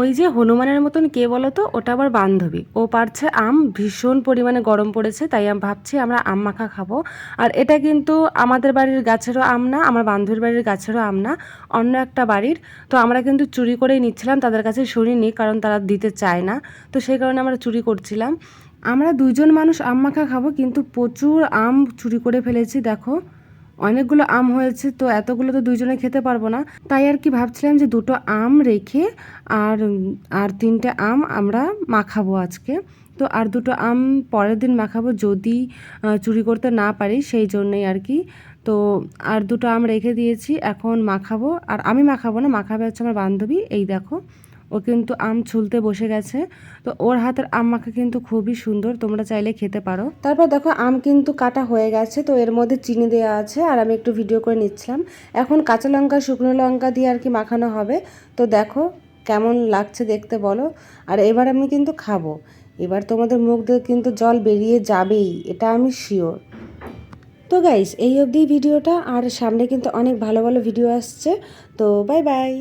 ওই যে হনুমানের মতন কে বলো তো, ওটা আবার বান্ধবী, ও পারছে আম, ভীষণ পরিমাণে গরম পড়েছে, তাই আমি ভাবছি আমরা আম মাখা খাবো। আর এটা কিন্তু আমাদের বাড়ির গাছেরও আম না, আমার বান্ধবীর বাড়ির গাছেরও আম না, অন্য একটা বাড়ির। তো আমরা কিন্তু চুরি করেই নিচ্ছিলাম, তাদের কাছে শুনিনি, কারণ তারা দিতে চায় না। তো সেই কারণে আমরা চুরি করছিলাম। আমরা দুইজন মানুষ আম মাখা খাবো, কিন্তু প্রচুর আম চুরি করে ফেলেছি। দেখো অনেকগুলো আম হয়েছে, তো এতগুলো তো দুইজনে খেতে পারবো না। তাই আর কি ভাবছিলাম যে দুটো আম রেখে আর আর তিনটে আম আমরা মাখাবো আজকে। তো আর দুটো আম পরের দিন মাখাবো, যদি চুরি করতে না পারি, সেই জন্যই আর কি। তো আর দুটো আম রেখে দিয়েছি, এখন মাখাবো। আর আমি মাখাবো না, মাখাবে হচ্ছে আমার বান্ধবী। এই দেখো ও কিন্তু আম ছুলতে বসে গেছে। তো ওর হাতের আম মাখা কিন্তু খুবই সুন্দর, তোমরা চাইলে খেতে পারো। তারপর দেখো আম কিন্তু কাটা হয়ে গেছে, তো এর মধ্যে চিনি দেওয়া আছে, আর আমি একটু ভিডিও করে নিচ্ছিলাম। এখন কাঁচা লঙ্কা শুকনো লঙ্কা দিয়ে আর কি মাখানো হবে। তো দেখো কেমন লাগছে দেখতে বলো। আর এবার আমি কিন্তু খাবো, এবার তোমাদের মুখ দিয়ে কিন্তু জল বেরিয়ে যাবেই, এটা আমি শিওর। তো গাইস এই অবধি ভিডিওটা, আর সামনে কিন্তু অনেক ভালো ভালো ভিডিও আসছে। তো বাই বাই।